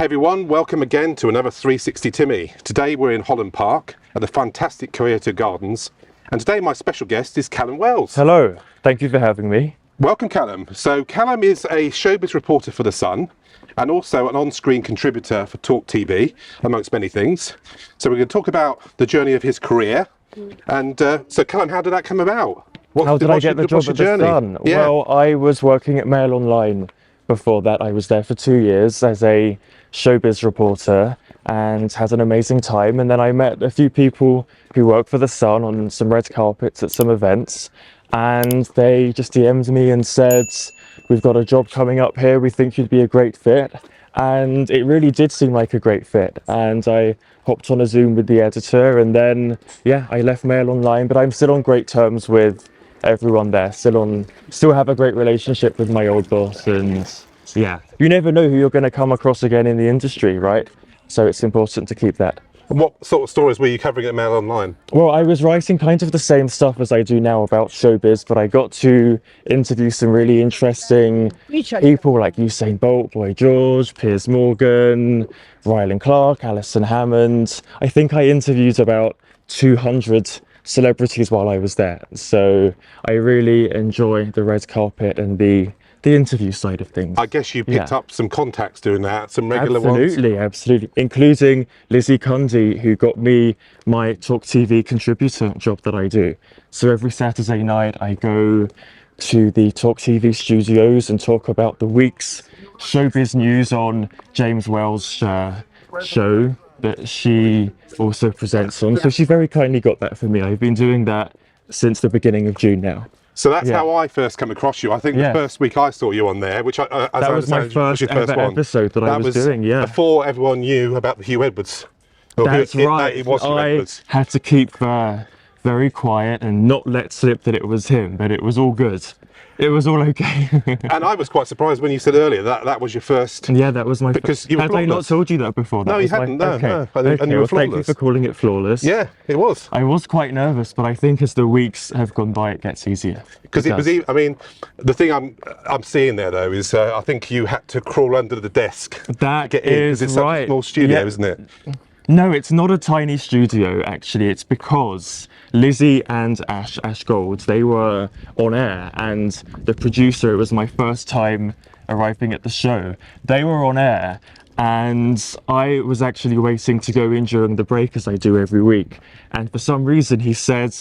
Hey everyone, welcome again to another 360 Timmy. Today we're in Holland Park at the fantastic Creative Gardens, and today my special guest is Callum Wells. Hello, thank you for having me. Welcome Callum. So Callum is a showbiz reporter for The Sun and also an on-screen contributor for Talk TV, amongst many things. So we're going to talk about the journey of his career. And so Callum, how did that come about? How did I get the job at The Sun? Yeah. Well, I was working at Mail Online before that. I was there for 2 years as a showbiz reporter and had an amazing time. And then I met a few people who work for The Sun on some red carpets at some events. And they just DM'd me and said, we've got a job coming up here. We think you'd be a great fit. And it really did seem like a great fit. And I hopped on a Zoom with the editor and then, yeah, I left Mail Online, but I'm still on great terms with everyone there. Still have a great relationship with my old boss, and yeah, you never know who you're going to come across again in the industry, right? So it's important to keep that. And what sort of stories were you covering at Mail Online? Well, I was writing kind of the same stuff as I do now about showbiz, but I got to interview some really interesting people like Usain Bolt, Boy George, Piers Morgan, Rylan Clark, Alison Hammond. I think I interviewed about 200 celebrities while I was there. So I really enjoy the red carpet and the interview side of things. I guess you picked up some contacts doing that, some regular ones. Absolutely, including Lizzie Cundy, who got me my Talk TV contributor job that I do. So every Saturday night I go to the Talk TV studios and talk about the week's showbiz news on James Wells' show that she also presents on. So she very kindly got that for me. I've been doing that since the beginning of June now. So that's how I first come across you. I think the first week I saw you on there, which that was my first episode that I was doing, before everyone knew about the Hugh Edwards. That's right. It was Hugh Edwards. Had to keep very quiet and not let slip that it was him, but it was all good. It was all okay. And I was quite surprised when you said earlier that was your first. Yeah, that was my because you were Had I not told you that before? No, you hadn't. No. And you were flawless. Thank you for calling it flawless. Yeah, it was. I was quite nervous, but I think as the weeks have gone by, it gets easier. Because it was. I mean, the thing I'm seeing there though is I think you had to crawl under the desk. That to get in, is it's right. Such a small studio, isn't it? No, it's not a tiny studio, actually. It's because Lizzie and Ash Gold, they were on air, and the producer, it was my first time arriving at the show. They were on air, and I was actually waiting to go in during the break, as I do every week. And for some reason, he said,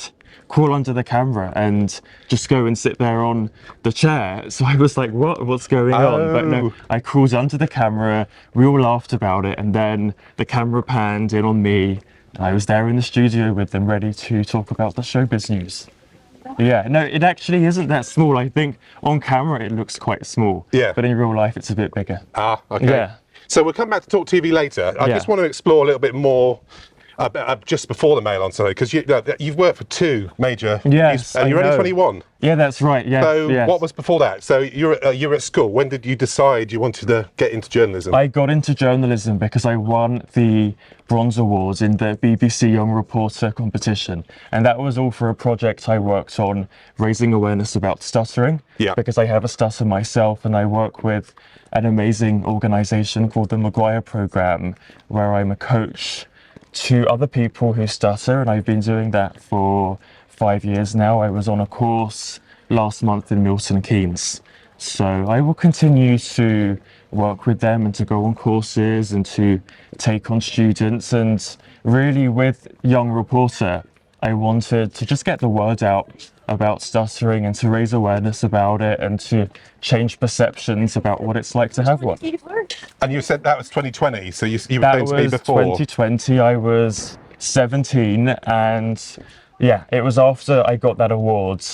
crawl under the camera and just go and sit there on the chair. So I was like, what's going on? But no, I crawled under the camera, we all laughed about it, and then the camera panned in on me. I was there in the studio with them, ready to talk about the showbiz news. Yeah, no, it actually isn't that small. I think on camera it looks quite small, but in real life it's a bit bigger. Ah, okay. Yeah. So we'll come back to Talk TV later. I just want to explore a little bit more just before the Mail on Sunday, because you've worked for two major news, and you're only 21. Yeah, that's right. Yeah. So what was before that? So you're at school. When did you decide you wanted to get into journalism? I got into journalism because I won the Bronze Awards in the BBC Young Reporter competition, and that was all for a project I worked on, raising awareness about stuttering. Yeah. Because I have a stutter myself, and I work with an amazing organisation called the McGuire Programme, where I'm a coach to other people who stutter, and I've been doing that for 5 years now. I was on a course last month in Milton Keynes. So I will continue to work with them and to go on courses and to take on students. And really with Young Reporter, I wanted to just get the word out about stuttering and to raise awareness about it and to change perceptions about what it's like to have one. And you said that was 2020, so you were saying to me before. That was 2020, I was 17, and yeah, it was after I got that award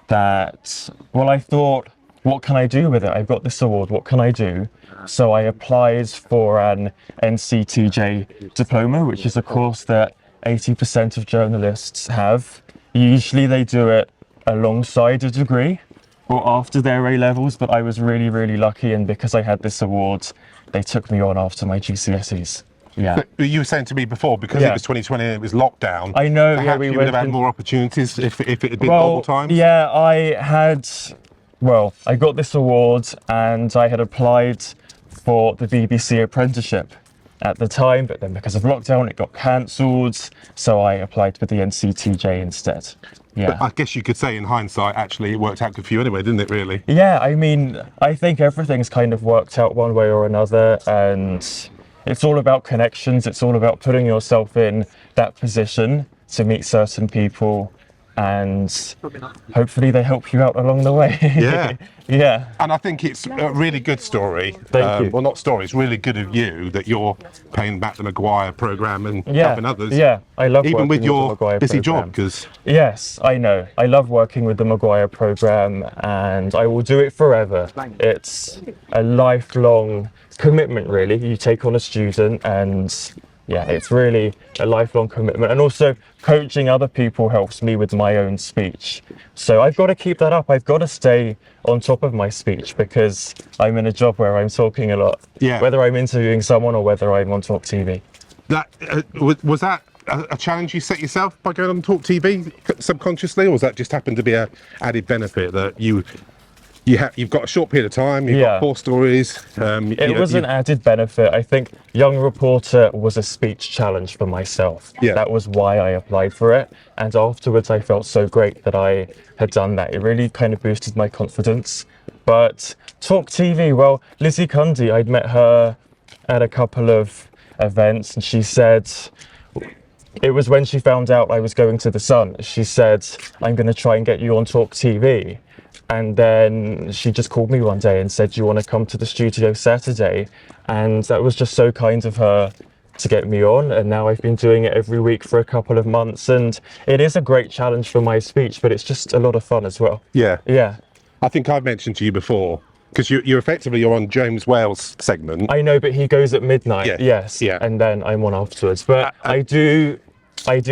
that, well, I thought, what can I do with it? I've got this award, what can I do? So I applied for an NCTJ diploma, which is a course that 80% of journalists have. Usually they do it alongside a degree or after their A-levels, but I was really, really lucky, and because I had this award, they took me on after my GCSEs. Yeah. But you were saying to me before, because it was 2020 and it was lockdown. I know. Perhaps you would have had more opportunities if it had been normal times. Yeah, I got this award and I had applied for the BBC apprenticeship at the time, but then because of lockdown it got cancelled, so I applied for the NCTJ instead. Yeah. But I guess you could say in hindsight, actually, it worked out good for you anyway, didn't it, really? Yeah, I mean, I think everything's kind of worked out one way or another, and it's all about connections. It's all about putting yourself in that position to meet certain people, and hopefully they help you out along the way. Yeah. Yeah. And I think it's a really good story. Thank you. Well, not story, it's really good of you that you're paying back the McGuire programme and helping others. Yeah, I love Even working with your the McGuire busy programme. job, because Yes, I know. I love working with the McGuire programme, and I will do it forever. It's a lifelong commitment, really. You take on a student, and yeah, it's really a lifelong commitment. And also coaching other people helps me with my own speech. So I've got to keep that up. I've got to stay on top of my speech because I'm in a job where I'm talking a lot. Yeah. Whether I'm interviewing someone or whether I'm on Talk TV. that was that a challenge you set yourself by going on Talk TV subconsciously, or was that just happened to be a added benefit that you've got a short period of time, you've got 4 stories. It was an added benefit. I think Young Reporter was a speech challenge for myself. Yeah. That was why I applied for it. And afterwards, I felt so great that I had done that. It really kind of boosted my confidence. But Talk TV, well, Lizzie Cundy, I'd met her at a couple of events, and she said, it was when she found out I was going to The Sun, she said, I'm going to try and get you on Talk TV. And then she just called me one day and said, do you want to come to the studio Saturday? And that was just so kind of her to get me on. And now I've been doing it every week for a couple of months. And it is a great challenge for my speech, but it's just a lot of fun as well. Yeah. Yeah. I think I've mentioned to you before, because you're effectively on James Wales' segment. I know, but he goes at midnight. Yeah. Yes. Yeah. And then I'm on afterwards. But I do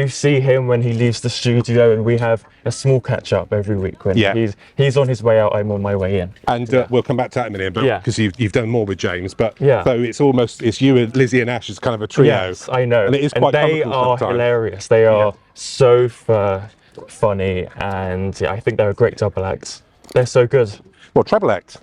see him when he leaves the studio, and we have a small catch up every week when he's on his way out, I'm on my way in. And we'll come back to that in a minute, but because you've done more with James, but so it's you and Lizzie and Ash as kind of a trio. Yes, I know. And it is quite they comical are sometimes. hilarious. They are so funny, and I think they're a great double act. They're so good. Well, treble act.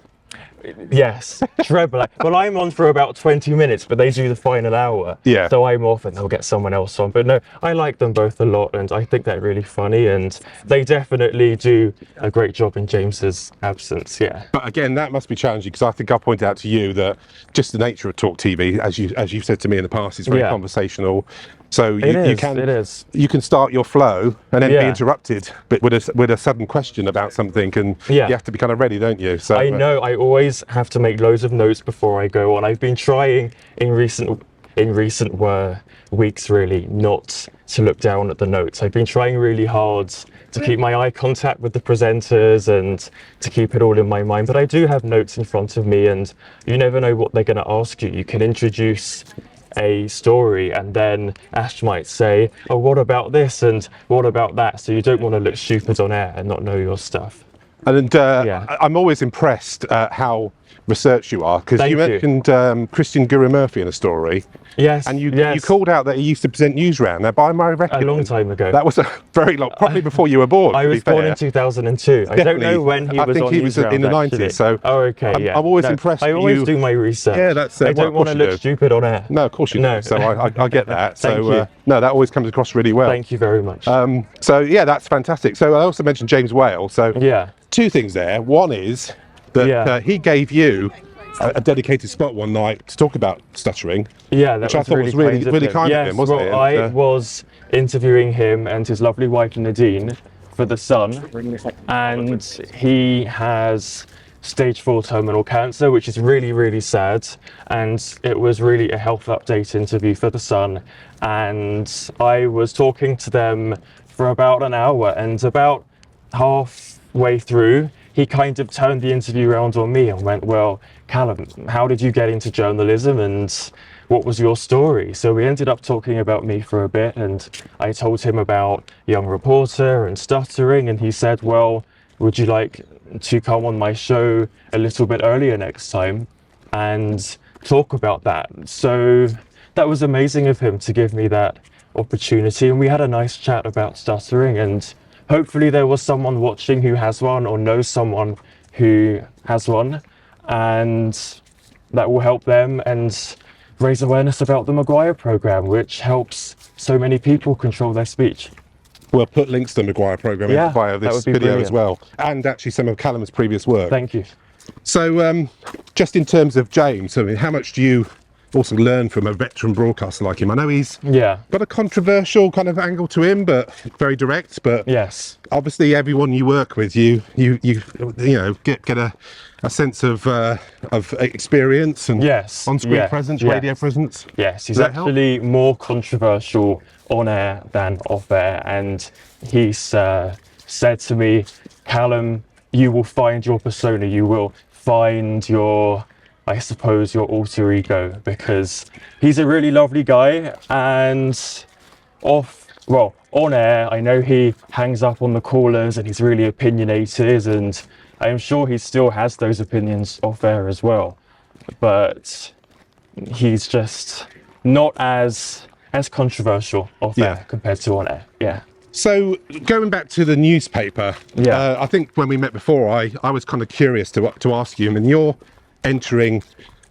Yes, treble act. Well, I'm on for about 20 minutes, but they do the final hour. Yeah. So I'm off and they'll get someone else on. But no, I like them both a lot, and I think they're really funny, and they definitely do a great job in James's absence. Yeah. But again, that must be challenging, because I think I pointed out to you that just the nature of Talk TV, as you've said to me in the past, is very conversational. So you can start your flow and then be interrupted, but with a sudden question about something, and you have to be kind of ready, don't you? So I know. I always have to make loads of notes before I go on. I've been trying in recent weeks really not to look down at the notes. I've been trying really hard to keep my eye contact with the presenters and to keep it all in my mind. But I do have notes in front of me, and you never know what they're going to ask you. You can introduce a story, and then Ash might say, oh, what about this and what about that? So you don't want to look stupid on air and not know your stuff. And I'm always impressed at how researched you are, because you mentioned Christian Guru Murphy in a story. Yes. And you called out that he used to present News Round. Now, by my reckon, a long time ago. That was a very long, probably before you were born. I was born in 2002. I don't know when he was on I think he was in the 90s. So I'm always impressed. I always do my research. Yeah, that's I don't want to look stupid on air. No, of course you don't. So I get that. So no, that always comes across really well. Thank you very much. So yeah, that's fantastic. So I also mentioned James Wales. So 2 things there. One is that he gave you a dedicated spot one night to talk about stuttering. Yeah, that which I thought was really kind of him, wasn't it? I was interviewing him and his lovely wife Nadine for The Sun, and he has stage 4 terminal cancer, which is really, really sad. And it was really a health update interview for The Sun. And I was talking to them for about an hour, and about halfway through, he kind of turned the interview around on me and went, well, Callum, how did you get into journalism and what was your story? So we ended up talking about me for a bit, and I told him about Young Reporter and Stuttering, and he said, well, would you like to come on my show a little bit earlier next time and talk about that? So that was amazing of him to give me that opportunity, and we had a nice chat about stuttering, and hopefully there was someone watching who has one or knows someone who has one, and that will help them and raise awareness about the McGuire Programme, which helps so many people control their speech. We'll put links to the McGuire Programme in the bio of that this would be video brilliant. as well, and actually some of Callum's previous work. Thank you. So just in terms of James, I mean, how much do you also learn from a veteran broadcaster like him? I know he's got a controversial kind of angle to him, but very direct. But yes, obviously, everyone you work with, you know, get a sense of experience and on-screen presence, radio presence. Yes, he's actually more controversial on air than off air, and he's said to me, Callum, you will find your persona, you will find your, I suppose, your alter ego, because he's a really lovely guy. And on air, I know he hangs up on the callers and he's really opinionated, and I'm sure he still has those opinions off air as well, but he's just not as controversial off air compared to on air. So going back to the newspaper, I think when we met before, I was kind of curious to ask you. I mean, you're entering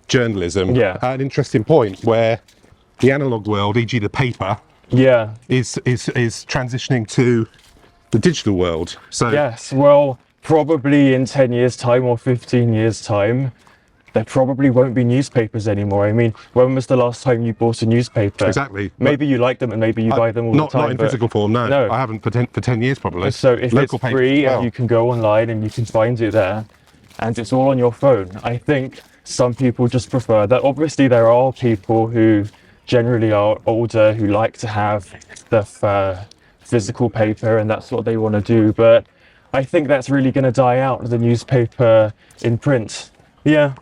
journalism at an interesting point where the analog world, e.g. the paper, is transitioning to the digital world. So yes, well, probably in 10 years time or 15 years time, there probably won't be newspapers anymore. I mean, when was the last time you bought a newspaper? Exactly. Maybe you like them and maybe you buy them all the time. Not in physical form, no. I haven't for 10 years probably. So if Local it's free and you can go online and you can find it there and it's all on your phone, I think some people just prefer that. Obviously, there are people who generally are older who like to have the physical paper and that's what they want to do. But I think that's really going to die out, the newspaper in print. Yeah.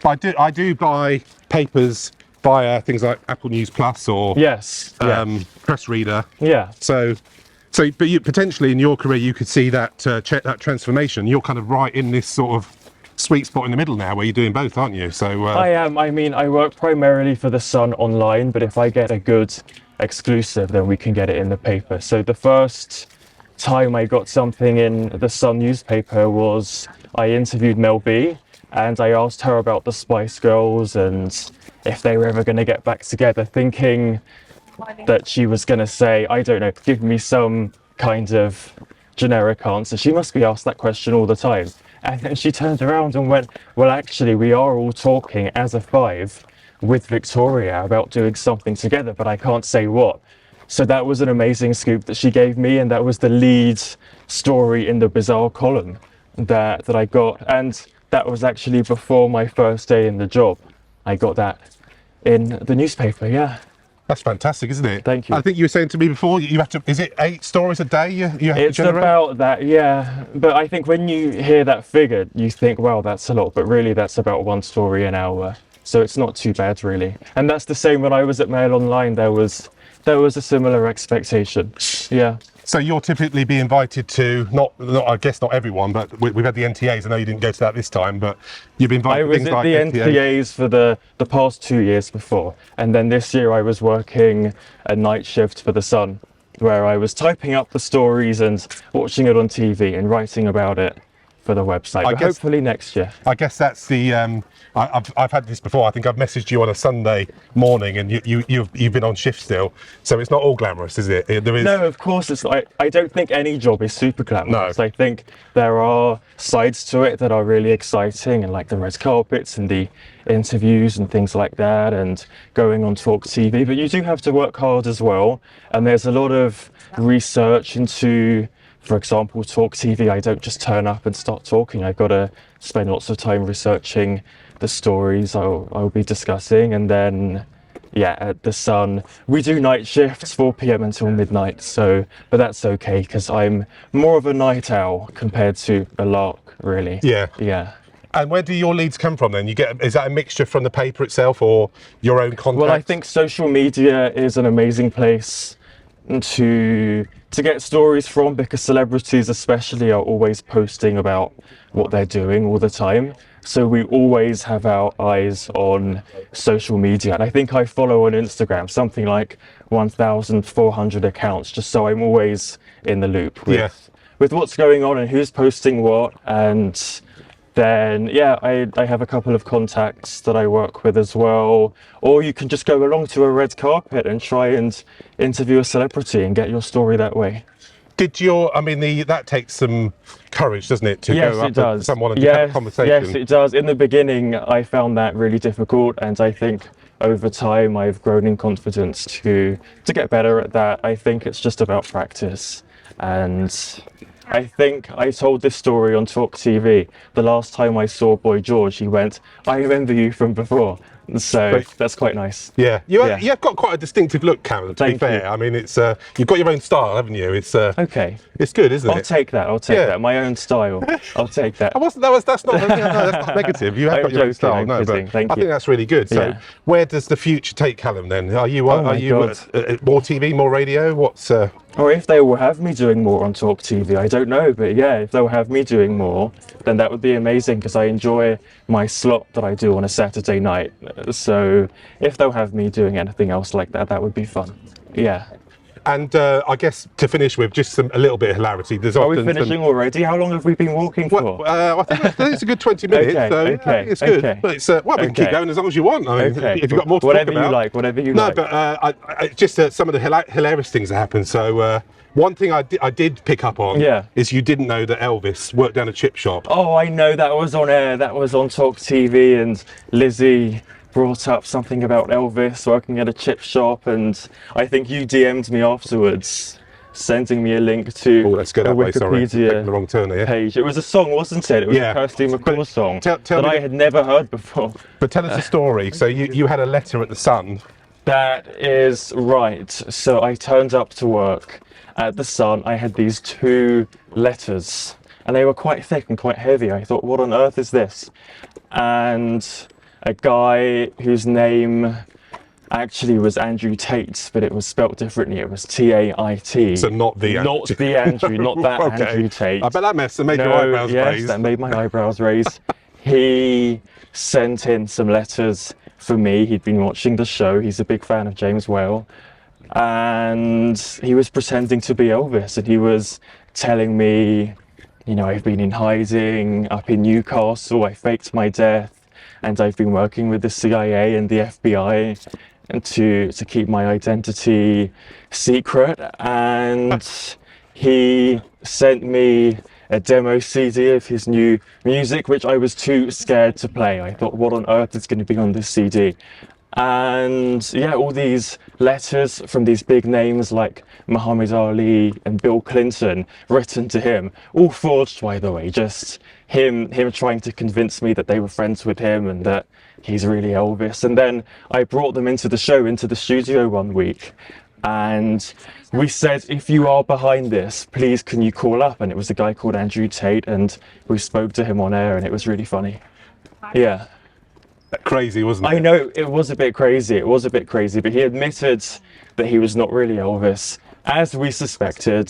I do buy papers via things like Apple News Plus or Press Reader. Yeah. So, but you potentially in your career you could see that that transformation. You're kind of right in this sort of sweet spot in the middle now, where you're doing both, aren't you? So I am. I mean, I work primarily for the Sun online, but if I get a good exclusive, then we can get it in the paper. So the first time I got something in the Sun newspaper was I interviewed Mel B. And I asked her about the Spice Girls and if they were ever going to get back together, thinking that she was going to say, I don't know, give me some kind of generic answer. She must be asked that question all the time. And then she turned around and went, well, actually, we are all talking as a five with Victoria about doing something together, but I can't say what. So that was an amazing scoop that she gave me, and that was the lead story in the Bizarre column that I got. And that was actually before my first day in the job. I got that in the newspaper, That's fantastic, isn't it? Thank you. I think you were saying to me before, you have to, is it 8 stories a day you have to generate? It's about that, But I think when you hear that figure, you think, well, that's a lot, but really that's about 1 story an hour. So it's not too bad, really. And that's the same when I was at Mail Online, there was a similar expectation, So you'll typically be invited to, not I guess not everyone, but we've had the NTAs. I know you didn't go to that this time, but you've been invited to things like I was at the NTAs for the past 2 years before. And then this year I was working a night shift for the Sun, where I was typing up the stories and watching it on TV and writing about it for the website. But hopefully next year. I guess that's the, I've had this before. I think I've messaged you on a Sunday morning and you've been on shift still. So it's not all glamorous, is it? There is... No, of course it's not. I don't think any job is super glamorous. No. I think there are sides to it that are really exciting, and like the red carpets and the interviews and things like that, and going on Talk TV. But you do have to work hard as well. And there's a lot of research into, for example, Talk TV. I don't just turn up and start talking. I've got to spend lots of time researching the stories I'll be discussing. And then, at the Sun, we do night shifts, 4 p.m. until midnight. But that's okay, because I'm more of a night owl compared to a lark, really. Yeah. And where do your leads come from then? Is that a mixture from the paper itself or your own content? Well, I think social media is an amazing place to get stories from, because celebrities especially are always posting about what they're doing all the time. So we always have our eyes on social media. And I think I follow on Instagram something like 1,400 accounts, just so I'm always in the loop with what's going on and who's posting what. And then yeah, I have a couple of contacts that I work with as well. Or you can just go along to a red carpet and try and interview a celebrity and get your story that way. That takes some courage, doesn't it, to Yes, go up it does. to someone and have a conversation? Yes, it does. In the beginning, I found that really difficult, and I think over time I've grown in confidence to get better at that. I think it's just about practice, and I think I told this story on Talk TV. The last time I saw Boy George, he went, "I remember you from before." So that's quite nice. Yeah, you've got quite a distinctive look, Callum, to be fair. I mean, it's you've got your own style, haven't you? It's okay. It's good, isn't it? I'll take that. I'll take that. My own style. I'll take that. That's not that's not negative. You have got your own style. No, but I think that's really good. So, where does the future take Callum then? Are you more TV, more radio? What's Or if they will have me doing more on Talk TV, I don't know, but yeah, if they'll have me doing more, then that would be amazing because I enjoy my slot that I do on a Saturday night. So if they'll have me doing anything else like that, that would be fun. Yeah. And I guess to finish with just a little bit of hilarity. Are we finishing already? How long have we been walking for? Well, I think it's a good 20 minutes, it's good. But it's we can keep going as long as you want. I mean, if you've got more to talk about. Whatever you like. No, but just some of the hilarious things that happened. So one thing I did pick up on is you didn't know that Elvis worked down a chip shop. Oh, I know, that was on air. That was on Talk TV, and Lizzie brought up something about Elvis working at a chip shop, and I think you DM'd me afterwards, sending me a link to a Wikipedia the wrong turn here. page. It was a song, wasn't it? It was a Kirsty McCall song that I had never heard before. But tell us a story. So you had a letter at the Sun. That is right. So I turned up to work at the Sun. I had these 2 letters, and they were quite thick and quite heavy. I thought, what on earth is this? And a guy whose name actually was Andrew Tate, but it was spelt differently. It was T-A-I-T. So not the Andrew, not that Andrew Tate. I bet that made your eyebrows raise. Yes, that made my eyebrows raise. He sent in some letters for me. He'd been watching the show. He's a big fan of James Whale. And he was pretending to be Elvis, and he was telling me, I've been in hiding up in Newcastle. I faked my death. And I've been working with the CIA and the FBI and to keep my identity secret. And he sent me a demo CD of his new music, which I was too scared to play. I thought, what on earth is going to be on this CD? And yeah, all these letters from these big names like Muhammad Ali and Bill Clinton written to him, all forged, by the way, just him trying to convince me that they were friends with him and that he's really Elvis. And then I brought them into the studio one week, and we said, if you are behind this, please can you call up? And it was a guy called Andrew Tate, and we spoke to him on air, and it was really funny. Yeah. Crazy, wasn't it? I know, it was a bit crazy, but he admitted that he was not really Elvis, as we suspected,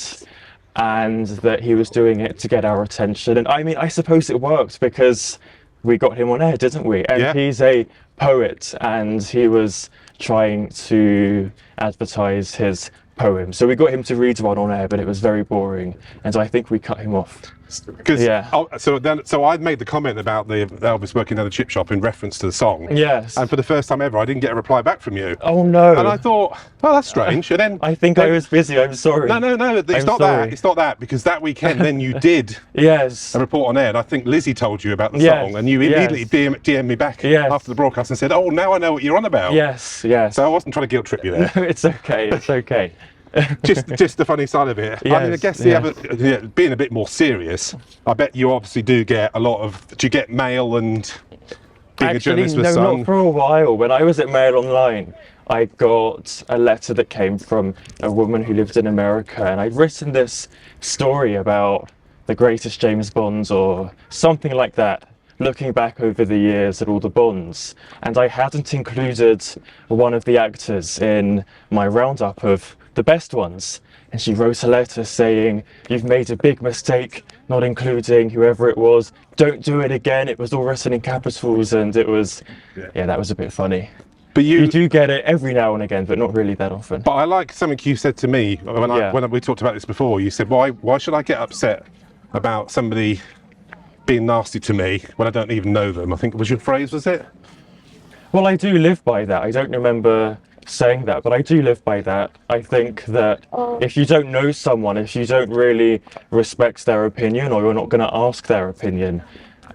and that he was doing it to get our attention. And I mean, I suppose it worked because we got him on air, didn't we? And he's a poet, and he was trying to advertise his poem. So we got him to read one on air, but it was very boring, and I think we cut him off. So I made the comment about the Elvis working at the chip shop in reference to the song. Yes. And for the first time ever, I didn't get a reply back from you. Oh no. And I thought, well, that's strange. And then I think I was busy. I'm sorry. No. It's not that. It's not that, because that weekend then you did a report on air. And I think Lizzie told you about the song, and you immediately DM'd me back after the broadcast and said, "Oh, now I know what you're on about." Yes. So I wasn't trying to guilt trip you there. No, it's okay. It's okay. just the funny side of it. Yes, I mean, I guess being a bit more serious, I bet you obviously do get a lot of. Do you get mail and being a journalist with Sun? Not for a while. When I was at Mail Online, I got a letter that came from a woman who lived in America, and I'd written this story about the greatest James Bonds or something like that, looking back over the years at all the Bonds, and I hadn't included one of the actors in my roundup of the best ones. And she wrote a letter saying, "You've made a big mistake not including whoever it was. Don't do it again." It was all written in capitals, and it was, that was a bit funny. But you do get it every now and again, but not really that often. But I like something you said to me when we talked about this before. You said, why should I get upset about somebody being nasty to me when I don't even know them. I think was your phrase, was it? Well, I do live by that. I don't remember saying that, but I do live by that. I think that if you don't know someone, if you don't really respect their opinion, or you're not going to ask their opinion,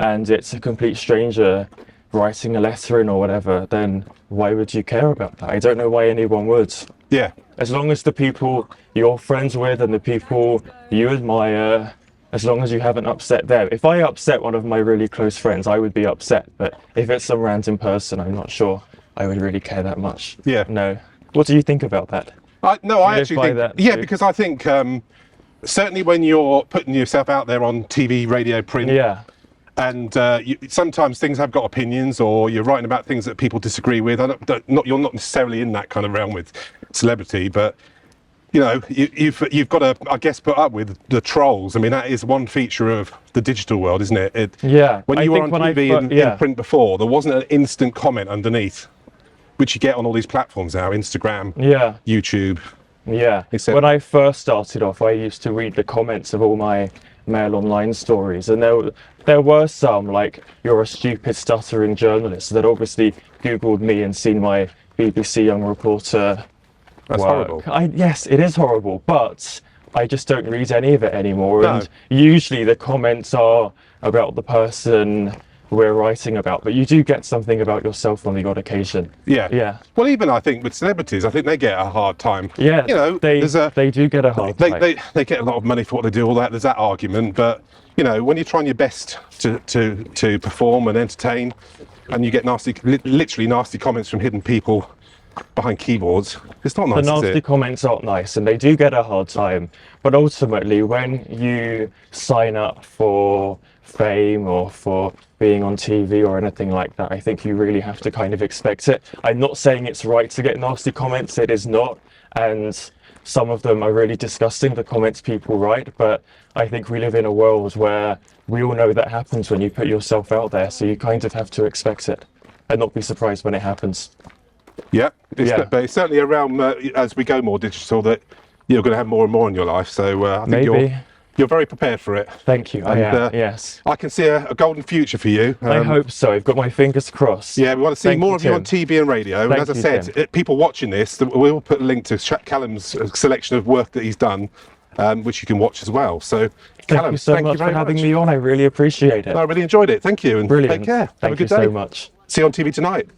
and it's a complete stranger writing a letter in or whatever, then why would you care about that? I don't know why anyone would. Yeah. As long as the people you're friends with and the people you admire, as long as you haven't upset them. If I upset one of my really close friends, I would be upset. But if it's some random person, I'm not sure I would really care that much. Yeah. No. What do you think about that? I actually think that yeah, too? because I think certainly when you're putting yourself out there on TV, radio, print, Yeah. and sometimes things have got opinions, or you're writing about things that people disagree with. You're not necessarily in that kind of realm with celebrity, but you know, you've got to, I guess, put up with the trolls. I mean, that is one feature of the digital world, isn't it? Yeah. When you were on TV and in print before, there wasn't an instant comment underneath, which you get on all these platforms now, Instagram, Yeah. YouTube. Yeah. When I first started off, I used to read the comments of all my Mail Online stories, and there were some like, "You're a stupid stuttering journalist," that obviously Googled me and seen my BBC Young Reporter That's work. horrible. Yes, it is horrible, but I just don't read any of it anymore. No. And usually the comments are about the person we're writing about, but you do get something about yourself on the odd occasion. Yeah. Yeah. Well, even I think with celebrities, I think they get a hard time. Yeah. You know, they do get a hard time. they get a lot of money for what they do. All that, there's that argument, but you know, when you're trying your best to perform and entertain, and you get literally nasty comments from hidden people behind keyboards, it's not nice. The nasty is it? comments aren't nice, and they do get a hard time. But ultimately, when you sign up for fame or for being on TV or anything like that, I think you really have to kind of expect it. I'm not saying it's right to get nasty comments, it is not, and some of them are really disgusting, the comments people write, but I think we live in a world where we all know that happens when you put yourself out there, so you kind of have to expect it and not be surprised when it happens. Yeah, Yeah. But it's certainly around as we go more digital that you're going to have more and more in your life. So I think Maybe. you're very prepared for it. Thank you. I am, yes. I can see a golden future for you. I hope so. I've got my fingers crossed. Yeah, we want to see Thank more you, of you on Tim. TV and radio. And Thank as I you, said, Tim. people watching this, we'll put a link to Callum's selection of work that he's done, which you can watch as well. So, Thank Callum, you so much for having me on. I really appreciate it. I really enjoyed it. Thank you. And Brilliant. take care. Have a Thank good you day. so much. See you on TV tonight.